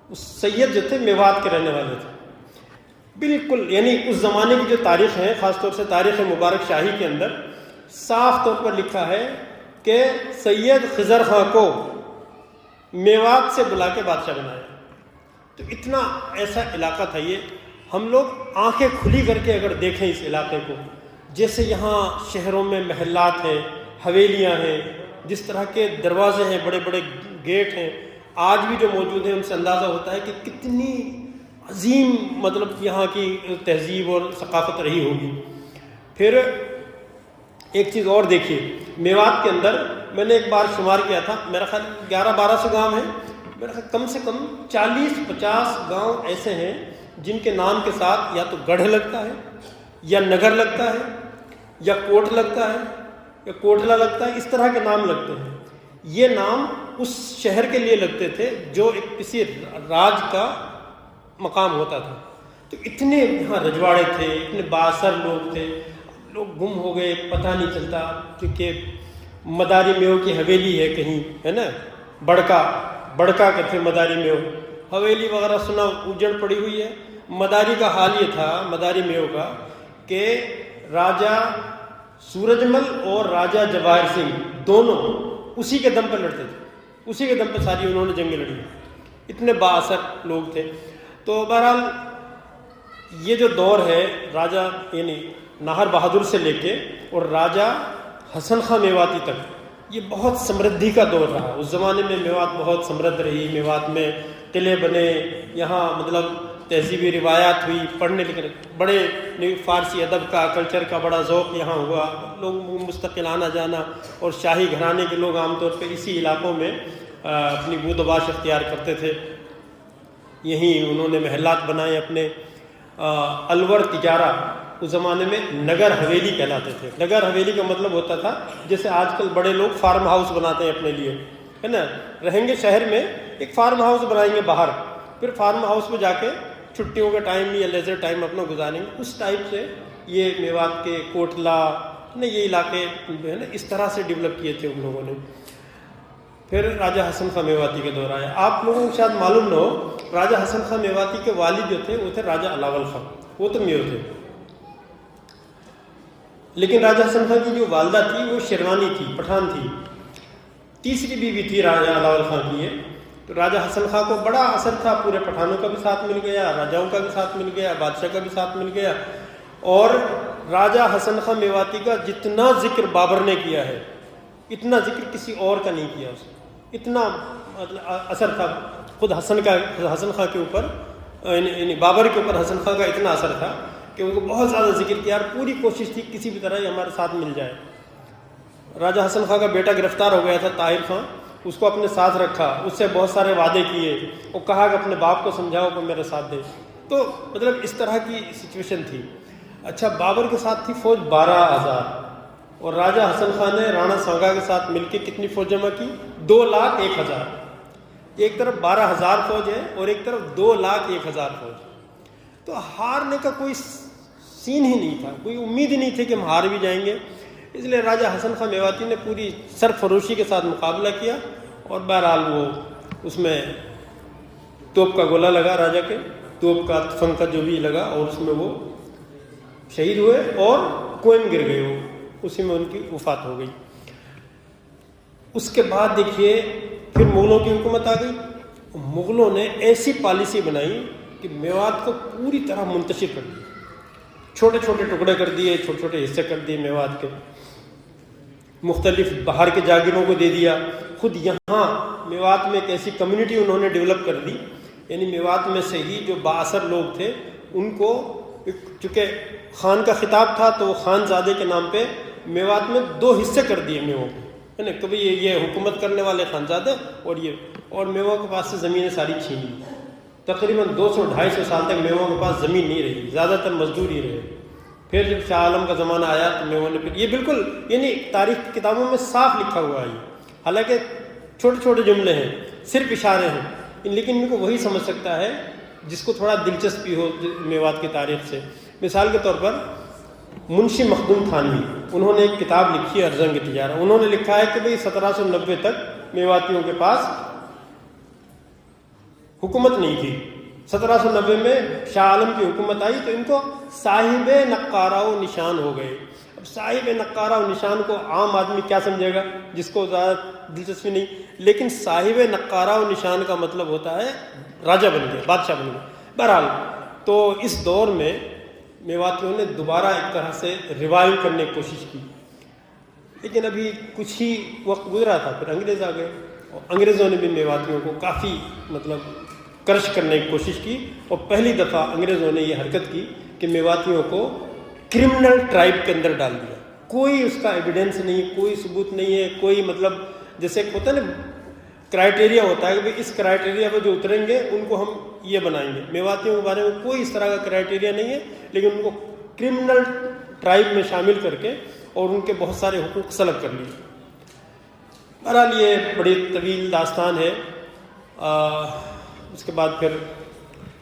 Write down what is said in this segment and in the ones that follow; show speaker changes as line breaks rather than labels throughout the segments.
اس سید جو تھے میوات کے رہنے والے تھے بالکل. یعنی اس زمانے کی جو تاریخ ہے، خاص طور سے تاریخ مبارک شاہی کے اندر صاف طور پر لکھا ہے کہ سید خضر خاں کو میوات سے بلا کے بادشاہ بنایا. تو اتنا ایسا علاقہ تھا یہ. ہم لوگ آنکھیں کھلی کر کے اگر دیکھیں اس علاقے کو، جیسے یہاں شہروں میں محلات ہیں، حویلیاں ہیں، جس طرح کے دروازے ہیں، بڑے بڑے گیٹ ہیں، آج بھی جو موجود ہیں، ان سے اندازہ ہوتا ہے کہ کتنی عظیم مطلب یہاں کی تہذیب اور ثقافت رہی ہوگی. پھر ایک چیز اور دیکھیے، میوات کے اندر میں نے ایک بار شمار کیا تھا، میرا خیال 1100-1200 گاؤں ہیں. میرا خیال کم سے کم 40-50 گاؤں ایسے ہیں جن کے نام کے ساتھ یا تو گڑھ لگتا ہے، یا نگر لگتا ہے، یا کوٹ لگتا ہے، یا کوٹلا لگتا ہے. اس طرح کے نام لگتے ہیں. یہ نام اس شہر کے لیے لگتے تھے جو ایک کسی راج کا مقام ہوتا تھا. تو اتنے یہاں رجواڑے تھے، اتنے بااثر لوگ تھے. لوگ گم ہو گئے، پتہ نہیں چلتا. کیونکہ مداری میو کی حویلی ہے کہیں، ہے نا، بڑکا کے تھے مداری میو، حویلی وغیرہ سنا اجڑ پڑی ہوئی ہے. مداری کا حال یہ تھا، مداری میو کا، کہ راجہ سورج مل اور راجہ جواہر سنگھ دونوں اسی کے دم پر لڑتے تھے. اسی کے دم پہ ساری انہوں نے جنگیں لڑی. اتنے بااثر لوگ تھے. تو بہرحال یہ جو دور ہے راجہ یعنی ناہر بہادر سے لے کے اور راجہ حسن خاں میواتی تک، یہ بہت سمردھی کا دور رہا. اس زمانے میں میوات بہت سمردھ رہی. میوات میں قلعے بنے، یہاں مطلب تہذیبی روایات ہوئی، پڑھنے لکھنے، بڑے فارسی ادب کا کلچر کا بڑا ذوق یہاں ہوا. لوگ مستقل آنا جانا، اور شاہی گھرانے کے لوگ عام طور پہ اسی علاقوں میں اپنی بود و باش اختیار کرتے تھے. یہیں انہوں نے محلات بنائے اپنے. الور تجارہ اس زمانے میں نگر حویلی کہلاتے تھے. نگر حویلی کا مطلب ہوتا تھا جیسے آج کل بڑے لوگ فارم ہاؤس بناتے ہیں اپنے لیے، ہے نا، رہیں گے شہر میں، ایک فارم ہاؤس بنائیں گے باہر، پھر فارم ہاؤس میں جا کے چھٹیوں کے ٹائم یا لیزر ٹائم اپنا گزاریں گے. اس ٹائپ سے یہ میوات کے کوٹلا نے یہ علاقے جو ہے نا اس طرح سے ڈیولپ کیے تھے ان لوگوں نے. پھر راجہ حسن خاں میواتی کا دور آیا. آپ لوگوں کو شاید معلوم نہ ہو، راجہ حسن خاں میواتی کے والد جو تھے وہ تھے راجہ علاول خاں. وہ تو میو تھے، لیکن راجہ حسن خاں کی جو والدہ تھی وہ شیروانی تھی، پٹھان تھی. تیسری بیوی تھی راجہ علاول خاں کی. تو راجہ حسن خاں کو بڑا اثر تھا، پورے پٹھانوں کا بھی ساتھ مل گیا، راجاؤں کا بھی ساتھ مل گیا، بادشاہ کا بھی ساتھ مل گیا. اور راجہ حسن خاں میواتی کا جتنا ذکر بابر نے کیا ہے، اتنا ذکر کسی اور کا نہیں کیا. اس اتنا مطلب اثر تھا خود حسن خاں کے اوپر، یعنی بابر کے اوپر حسن خاں کا اتنا اثر تھا کہ ان کو بہت زیادہ ذکر کیا، اور پوری کوشش تھی کسی بھی طرح یہ ہمارے ساتھ مل جائے. راجہ حسن خاں کا بیٹا گرفتار ہو گیا تھا طاہر خاں، اس کو اپنے ساتھ رکھا، اس سے بہت سارے وعدے کیے، وہ کہا کہ اپنے باپ کو سمجھاؤ کہ میرے ساتھ دے. تو مطلب اس طرح کی سچویشن تھی. اچھا، بابر کے ساتھ تھی فوج 12,000، اور راجہ حسن خان نے رانا سانگا کے ساتھ مل کے کتنی فوج جمع کی؟ 2,01,000. ایک طرف 12,000 فوج ہے اور ایک طرف 2,01,000 فوج. تو ہارنے کا کوئی سین ہی نہیں تھا، کوئی امید ہی نہیں تھی کہ ہم ہار بھی جائیں گے. اس لیے راجہ حسن خاں میواتی نے پوری سرفروشی کے ساتھ مقابلہ کیا، اور بہرحال وہ اس میں توپ کا گولہ لگا، راجہ کے توپ کا تفنگ کا جو بھی لگا، اور اس میں وہ شہید ہوئے اور کوئم گر گئے. وہ اسی میں ان کی وفات ہو گئی. اس کے بعد دیکھیے پھر مغلوں کی حکومت آ گئی. مغلوں نے ایسی پالیسی بنائی کہ میوات کو پوری طرح منتشر کر دیا، چھوٹے چھوٹے ٹکڑے کر دیے، چھوٹے چھوٹے حصے کر دیے میوات کے، مختلف باہر کے جاگیروں کو دے دیا. خود یہاں میوات میں ایک ایسی کمیونٹی انہوں نے ڈیولپ کر دی، یعنی میوات میں سے ہی جو بااثر لوگ تھے ان کو، چونکہ خان کا خطاب تھا تو وہ خان زادے کے نام پہ میوات میں 2 حصے کر دیے میووں کو، ہے نا. کبھی یہ حکومت کرنے والے خانزادے اور میووں کے پاس سے زمینیں ساری چھین لی. تقریباً 200-250 سال تک میووں کے پاس زمین نہیں رہی، زیادہ تر مزدور ہی رہے. پھر جب شاہ عالم کا زمانہ آیا تو میووں نے پھر یہ بالکل یعنی تاریخ کی کتابوں میں صاف لکھا ہوا ہے یہ، حالانکہ چھوٹے چھوٹے جملے ہیں، صرف اشارے ہیں، لیکن ان کو وہی سمجھ سکتا ہے جس کو تھوڑا دلچسپی ہو میوات کی تاریخ سے. مثال کے طور پر منشی مخدوم تھانوی، انہوں نے ایک کتاب لکھی ہے ارزنگ تجارہ. انہوں نے لکھا ہے کہ بھئی 1790 تک میواتیوں کے پاس حکومت نہیں تھی. 1790 میں شاہ عالم کی حکومت آئی تو ان کو صاحب نقارہ و نشان ہو گئے. اب صاحب نقارہ و نشان کو عام آدمی کیا سمجھے گا جس کو زیادہ دلچسپی نہیں, لیکن صاحب نقارہ و نشان کا مطلب ہوتا ہے راجہ بن گئے, بادشاہ بن گئے. بہرحال تو اس دور میں میواتیوں نے دوبارہ ایک طرح سے ریوائیو کرنے کی کوشش کی, لیکن ابھی کچھ ہی وقت گزرا تھا پھر انگریز آ گئے, اور انگریزوں نے بھی میواتیوں کو کافی کرش کرنے کی کوشش کی, اور پہلی دفعہ انگریزوں نے یہ حرکت کی کہ میواتیوں کو کرمنل ٹرائب کے اندر ڈال دیا. کوئی اس کا ایویڈنس نہیں, کوئی ثبوت نہیں ہے, کوئی جیسے ہوتا ہے نا کرائٹیریا ہوتا ہے کہ بھائی اس کرائٹیریا پہ جو اتریں گے ان کو ہم یہ بنائیں گے. میواتیوں کے بارے میں کوئی اس طرح کا کرائٹیریا نہیں ہے, لیکن ان کو کرمنل ٹرائب میں شامل کر کے اور ان کے بہت سارے حقوق سلب کر لیے. بہرحال یہ بڑی طویل داستان ہے. اس کے بعد پھر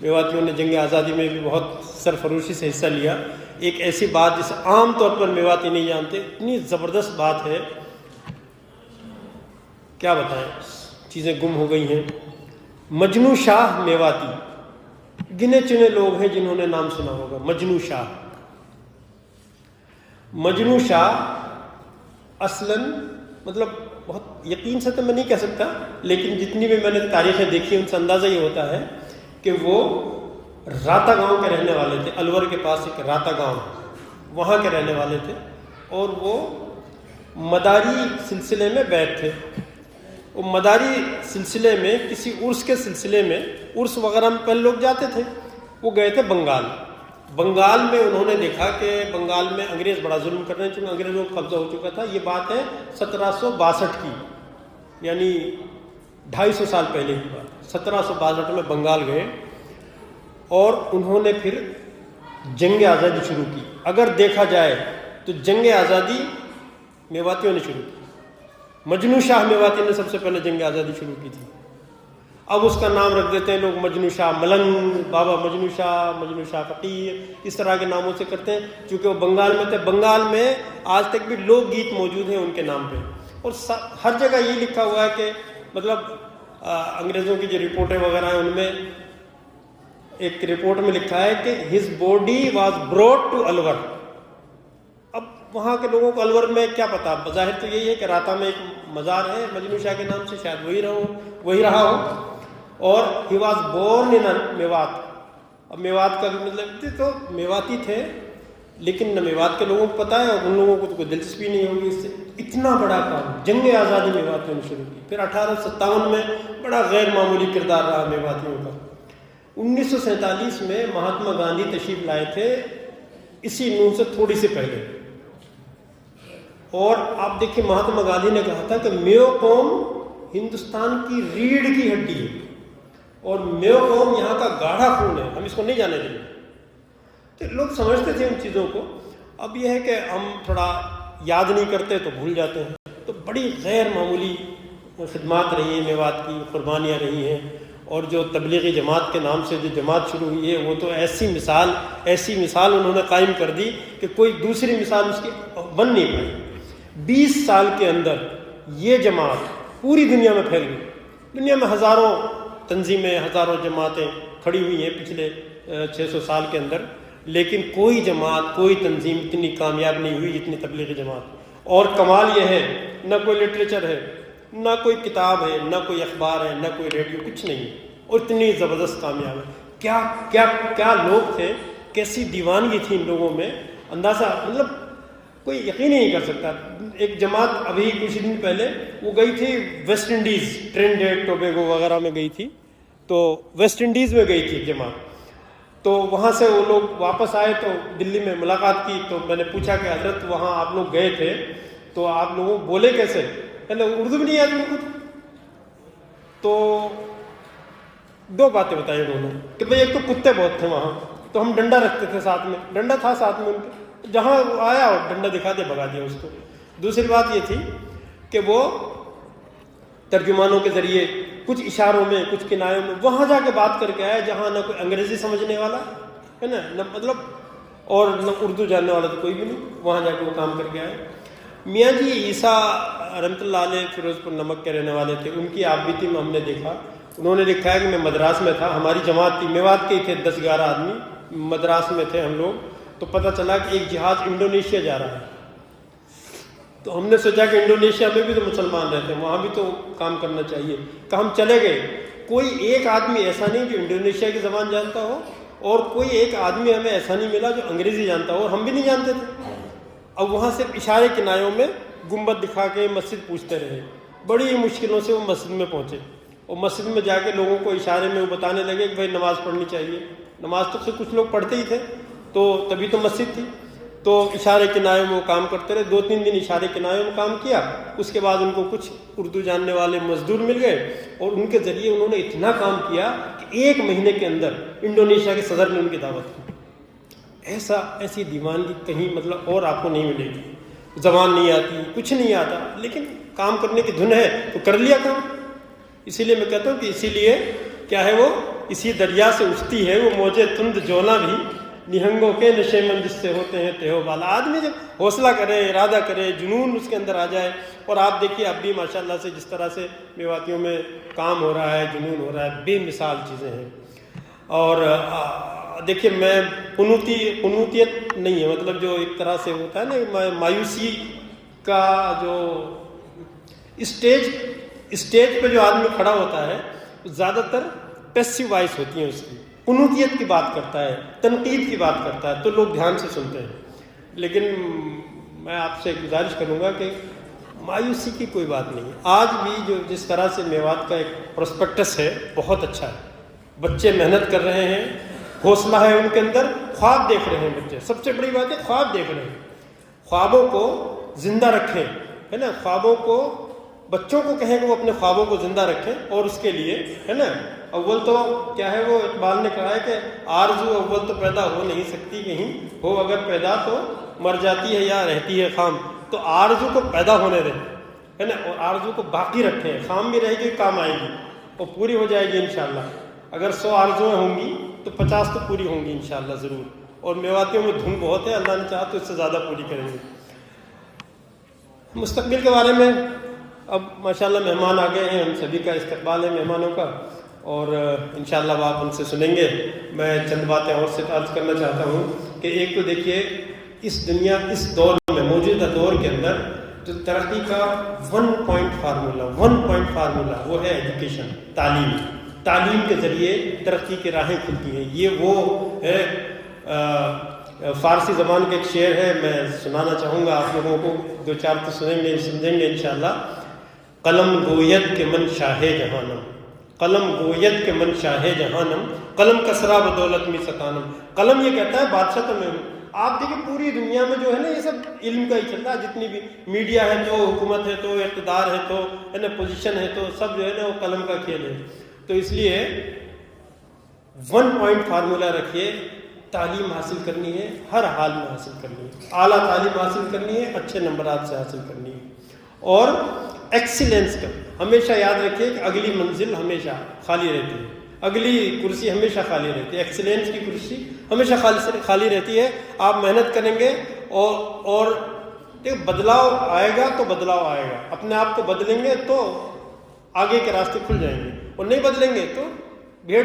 میواتیوں نے جنگ آزادی میں بھی بہت سرفروشی سے حصہ لیا. ایک ایسی بات جسے عام طور پر میواتی نہیں جانتے, اتنی زبردست بات ہے کیا بتائیں, چیزیں گم ہو گئی ہیں. مجنو شاہ میواتی, گنے چنے لوگ ہیں جنہوں نے نام سنا ہوگا مجنو شاہ. مجنو شاہ اصلاً بہت یقین سے تو میں نہیں کہہ سکتا, لیکن جتنی بھی میں نے تاریخیں دیکھی ان سے اندازہ یہ ہوتا ہے کہ وہ راتا گاؤں کے رہنے والے تھے. الور کے پاس ایک راتا گاؤں, وہاں کے رہنے والے تھے, اور وہ مداری سلسلے میں بیٹھ تھے. وہ مداری سلسلے میں کسی عرس کے سلسلے میں, عرس وغیرہ میں پہلے لوگ جاتے تھے, وہ گئے تھے بنگال. بنگال میں انہوں نے دیکھا کہ بنگال میں انگریز بڑا ظلم کر رہے ہیں, چونکہ انگریزوں کو قبضہ ہو چکا تھا. یہ بات ہے 1762 کی, یعنی 250 سال پہلے کی بات. 1762 میں بنگال گئے اور انہوں نے پھر جنگ آزادی شروع کی. اگر دیکھا جائے تو جنگ آزادی میواتیوں نے شروع کی. مجنو شاہ میواتی نے سب سے پہلے جنگ آزادی شروع کی تھی. اب اس کا نام رکھ دیتے ہیں لوگ مجنو شاہ ملنگ, بابا مجنو شاہ فقیر, اس طرح کے ناموں سے کرتے ہیں, چونکہ وہ بنگال میں تھے. بنگال میں آج تک بھی لوک گیت موجود ہیں ان کے نام پہ, اور ہر جگہ یہ لکھا ہوا ہے کہ انگریزوں کی جو رپورٹیں وغیرہ ہیں ان میں ایک رپورٹ میں لکھا ہے کہ his body was brought to Alwar. اب وہاں کے لوگوں کو الور میں کیا پتا, بظاہر تو یہی ہے کہ راتا میں ایک مزار ہے مجنو شاہ کے نام سے, شاید وہی رہا ہو, اور he was born in Mewat. اب میوات کا بھی تو میواتی تھے, لیکن نہ میوات کے لوگوں کو پتہ ہے اور ان لوگوں کو تو کوئی دلچسپی نہیں ہوگی اس سے. اتنا بڑا کام جنگ آزادی میواتیوں نے شروع کی. پھر 1857 میں بڑا غیر معمولی کردار رہا میواتیوں کا. 1947 میں مہاتما گاندھی تشریف لائے تھے اسی نوح سے تھوڑی سی پہلے, اور آپ دیکھیں مہاتما گاندھی نے کہا تھا کہ میو قوم ہندوستان کی ریڑھ کی ہڈی ہے, اور میو قوم یہاں کا گاڑھا خون ہے, ہم اس کو نہیں جانے دیں گے. تو لوگ سمجھتے تھے ان چیزوں کو. اب یہ ہے کہ ہم تھوڑا یاد نہیں کرتے تو بھول جاتے ہیں. تو بڑی غیر معمولی خدمات رہی ہیں میوات کی, قربانیاں رہی ہیں, اور جو تبلیغی جماعت کے نام سے جو جماعت شروع ہوئی ہے وہ تو ایسی مثال انہوں نے قائم کر دی کہ کوئی دوسری مثال اس کی بن نہیں پائی. 20 سال کے اندر یہ جماعت پوری دنیا میں پھیل گئی. دنیا میں ہزاروں تنظیمیں, ہزاروں جماعتیں کھڑی ہوئی ہیں پچھلے 600 سال کے اندر, لیکن کوئی جماعت, کوئی تنظیم اتنی کامیاب نہیں ہوئی جتنی تبلیغی جماعت. اور کمال یہ ہے, نہ کوئی لٹریچر ہے, نہ کوئی کتاب ہے, نہ کوئی اخبار ہے, نہ کوئی ریڈیو, کچھ نہیں, اور اتنی زبردست کامیاب ہے. کیا کیا کیا لوگ تھے, کیسی دیوانگی تھی ان لوگوں میں, اندازہ کوئی یقین ہی نہیں کر سکتا. ایک جماعت ابھی کچھ دن پہلے وہ گئی تھی ویسٹ انڈیز, ٹرینڈیڈ ٹوبیگو وغیرہ میں گئی تھی, تو ویسٹ انڈیز میں گئی تھی جماعت. تو وہاں سے وہ لوگ واپس آئے تو دلی میں ملاقات کی, تو میں نے پوچھا کہ حضرت وہاں آپ لوگ گئے تھے تو آپ لوگوں بولے کیسے, پہلے اردو بھی نہیں آتی ان کو. تو 2 باتیں بتائی انہوں نے کہ بھئی ایک تو کتے بہت تھے وہاں, تو ہم ڈنڈا رکھتے تھے ساتھ میں, ڈنڈا تھا ساتھ میں ان کے, جہاں آیا اور ڈنڈا دکھا دیا بھگا دیا اس کو. دوسری بات یہ تھی کہ وہ ترجمانوں کے ذریعے کچھ اشاروں میں, کچھ کنایوں میں وہاں جا کے بات کر کے آئے جہاں نہ کوئی انگریزی سمجھنے والا ہے نہ اور نہ اردو جاننے والا تو کوئی بھی نہیں, وہاں جا کے وہ کام کر کے آئے. میاں جی عیسیٰ رحمۃ اللہ علیہ فیروز پور نمک کے رہنے والے تھے, ان کی آپ بیتی میں ہم نے دیکھا انہوں نے لکھا ہے کہ میں مدراس میں تھا، ہماری جماعت تھی، میوات کے ہی تھے 10-11 آدمی، مدراس میں تھے ہم لوگ، تو پتہ چلا کہ ایک جہاز انڈونیشیا جا رہا ہے۔ تو ہم نے سوچا کہ انڈونیشیا میں بھی تو مسلمان رہتے ہیں، وہاں بھی تو کام کرنا چاہیے، کہ ہم چلے گئے۔ کوئی ایک آدمی ایسا نہیں جو انڈونیشیا کی زبان جانتا ہو، اور کوئی ایک آدمی ہمیں ایسا نہیں ملا جو انگریزی جانتا ہو، اور ہم بھی نہیں جانتے تھے۔ اب وہاں سے اشارے کنایوں میں گنبد دکھا کے مسجد پوچھتے رہے، بڑی مشکلوں سے وہ مسجد میں پہنچے، اور مسجد میں جا کے لوگوں کو اشارے میں وہ بتانے لگے کہ بھائی نماز پڑھنی چاہیے۔ نماز تو کچھ لوگ پڑھتے ہی تھے، تو تبھی تو مسجد تھی، تو اشارے کنایوں میں وہ کام کرتے رہے۔ 2-3 دن اشارے کنایوں میں کام کیا، اس کے بعد ان کو کچھ اردو جاننے والے مزدور مل گئے، اور ان کے ذریعے انہوں نے اتنا کام کیا کہ 1 مہینے کے اندر انڈونیشیا کے صدر نے ان کی دعوت کی۔ ایسی دیوانگی کہیں مطلب اور آپ کو نہیں ملے گی۔ زبان نہیں آتی، کچھ نہیں آتا، لیکن کام کرنے کی دھن ہے تو کر لیا کام۔ اسی لیے میں کہتا ہوں کہ اسی لیے کیا ہے، وہ اسی دریا سے اٹھتی ہے وہ موجے تند جونا بھی، نہنگوں کے نشے من جس سے ہوتے ہیں تہو بالا۔ آدمی جب حوصلہ کرے، ارادہ کرے، جنون اس کے اندر آ جائے، اور آپ دیکھیے اب بھی ماشاءاللہ سے جس طرح سے میواتیوں میں کام ہو رہا ہے، جنون ہو رہا ہے، بے مثال چیزیں ہیں۔ اور دیکھیے میں قنوتیت نہیں ہے، مطلب جو ایک طرح سے ہوتا ہے نا مایوسی کا، جو اسٹیج پہ جو آدمی کھڑا ہوتا ہے زیادہ تر پیسیو وائس ہوتی ہیں اس کی، قنوتیت کی بات کرتا ہے، تنقید کی بات کرتا ہے تو لوگ دھیان سے سنتے ہیں۔ لیکن میں آپ سے گزارش کروں گا کہ مایوسی کی کوئی بات نہیں ہے۔ آج بھی جو جس طرح سے میوات کا ایک پروسپیکٹس ہے بہت اچھا ہے، بچے محنت کر رہے ہیں، حوصلہ ہے ان کے اندر، خواب دیکھ رہے ہیں بچے، سب سے بڑی بات ہے خواب دیکھ رہے ہیں۔ خوابوں کو زندہ رکھیں، ہے نا، خوابوں کو، بچوں کو کہیں کہ وہ اپنے خوابوں کو زندہ رکھیں، اور اس کے لیے ہے نا اول تو کیا ہے، وہ اقبال نے کہا ہے کہ آرزو اول تو پیدا ہو نہیں سکتی، کہیں ہو اگر پیدا تو مر جاتی ہے یا رہتی ہے خام۔ تو آرزو کو پیدا ہونے دیں، ہے نا، اور آرزو کو باقی رکھیں، خام بھی رہے گی، کام آئے گی اور پوری ہو جائے گی انشاءاللہ۔ اگر 100 آرزویں ہوں گی تو 50 تو پوری ہوں گی انشاءاللہ ضرور، اور میواتیوں میں دھن بہت ہے، اللہ نے چاہا تو اس سے زیادہ پوری کریں گے۔ مستقبل کے بارے میں اب ماشاءاللہ مہمان آ گئے ہیں، ہم سبھی کا استقبال ہے مہمانوں کا، اور انشاءاللہ آپ ان سے سنیں گے۔ میں چند باتیں اور سے عرض کرنا چاہتا ہوں کہ ایک تو دیکھیے اس دنیا، اس دور میں، موجودہ دور کے اندر جو ترقی کا 1 پوائنٹ فارمولہ وہ ہے ایجوکیشن، تعلیم کے ذریعے ترقی کی راہیں کھلتی ہیں۔ یہ وہ ہے، فارسی زبان کا ایک شعر ہے، میں سنانا چاہوں گا آپ لوگوں کو، 2-4 تو سنیں گے، سمجھیں گے انشاءاللہ۔ قلم گوید کے من شاہ جہانم، قلم گوید کے من شاہ جہانم، قلم کسرا بدولت میں سکانم۔ قلم یہ کہتا ہے بادشاہ تو میں ہوں۔ آپ دیکھیں پوری دنیا میں جو ہے نا یہ سب علم کا ہی چل رہا ہے، جتنی بھی میڈیا ہے تو، حکومت ہے تو، اقتدار ہے تو، ہے نا، پوزیشن ہے تو، سب جو ہے نا وہ قلم کا کھیل ہے۔ تو اس لیے 1 پوائنٹ فارمولہ رکھیے، تعلیم حاصل کرنی ہے، ہر حال میں حاصل کرنی ہے، اعلیٰ تعلیم حاصل کرنی ہے، اچھے نمبرات سے حاصل کرنی ہے، اور ایکسیلنس کا ہمیشہ یاد رکھیے کہ اگلی منزل ہمیشہ خالی رہتی ہے، اگلی کرسی ہمیشہ خالی رہتی ہے، ایکسیلنس کی کرسی ہمیشہ خالی رہتی ہے۔ آپ محنت کریں گے اور بدلاؤ آئے گا تو بدلاؤ آئے گا، اپنے آپ کو بدلیں گے تو آگے کے راستے کھل جائیں گے، اور نہیں بدلیں گے تو بھیڑ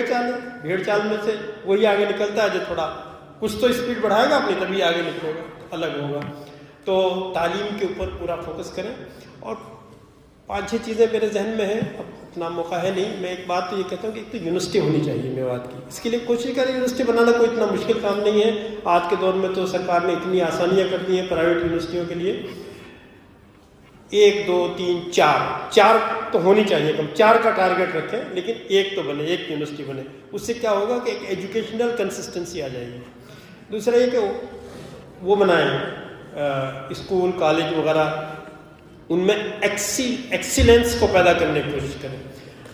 چال میں سے وہی آگے نکلتا ہے جو تھوڑا کچھ تو اسپیڈ بڑھائے گا اپنی، تبھی آگے نکلے گا، الگ ہوگا۔ تو تعلیم کے اوپر پورا فوکس کریں، اور 5-6 چیزیں میرے ذہن میں ہیں، اب اتنا موقع ہے نہیں۔ میں ایک بات تو یہ کہتا ہوں کہ ایک تو یونیورسٹی ہونی چاہیے میوات کی، اس کے لیے کوشش کریں، یونیورسٹی بنانا کوئی اتنا مشکل کام نہیں ہے، آج کے دور میں تو سرکار نے اتنی آسانیاں کر دی ہیں پرائیویٹ یونیورسٹیوں کے لیے۔ 1 2 3 4 تو ہونی چاہیے، کم 4 کا ٹارگیٹ رکھیں، لیکن 1 تو بنے، 1 یونیورسٹی بنے۔ اس سے کیا ہوگا کہ ایک ایجوکیشنل کنسسٹنسی آ جائے گی۔ دوسرا یہ کہ وہ بنائیں اسکول کالج وغیرہ، ان میں ایکسیلنس کو پیدا کرنے کی کوشش کریں۔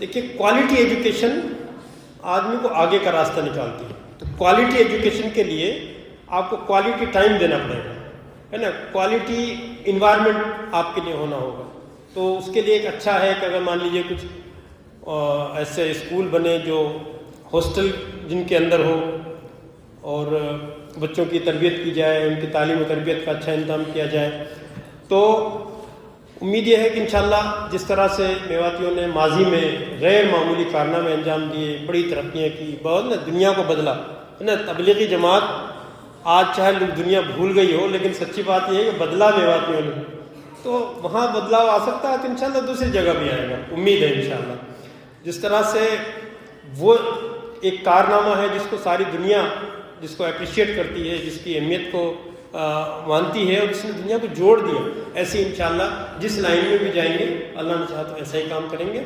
دیکھیے کوالٹی ایجوکیشن آدمی کو آگے کا راستہ نکالتی ہے، تو کوالٹی ایجوکیشن کے لیے آپ کو کوالٹی ٹائم دینا پڑے گا، ہے نا، کوالٹی انوائرمنٹ آپ کے لیے ہونا ہوگا۔ تو اس کے لیے ایک اچھا ہے کہ اگر مان لیجیے کچھ ایسے اسکول بنے جو ہاسٹل جن کے اندر ہو، اور بچوں کی تربیت کی جائے، ان کی تعلیم و تربیت کا اچھا انتظام کیا جائے، تو امید یہ ہے کہ انشاءاللہ جس طرح سے میواتیوں نے ماضی میں غیر معمولی کارنامے انجام دیے، بڑی ترقیاں کی، بہت نا دنیا کو بدلا ہے نا، تبلیغی جماعت آج چاہے دنیا بھول گئی ہو لیکن سچی بات یہ ہے کہ بدلا میواتیوں نے، تو وہاں بدلاؤ آ سکتا ہے تو انشاءاللہ دوسری جگہ بھی آئے گا، امید ہے انشاءاللہ۔ جس طرح سے وہ ایک کارنامہ ہے جس کو ساری دنیا جس کو اپریشیٹ کرتی ہے، جس کی اہمیت کو مانتی ہے اور جس نے دنیا کو جوڑ دیا، ایسے انشاءاللہ جس لائن میں بھی جائیں گے اللہ نے چاہا تو ایسا ہی کام کریں گے۔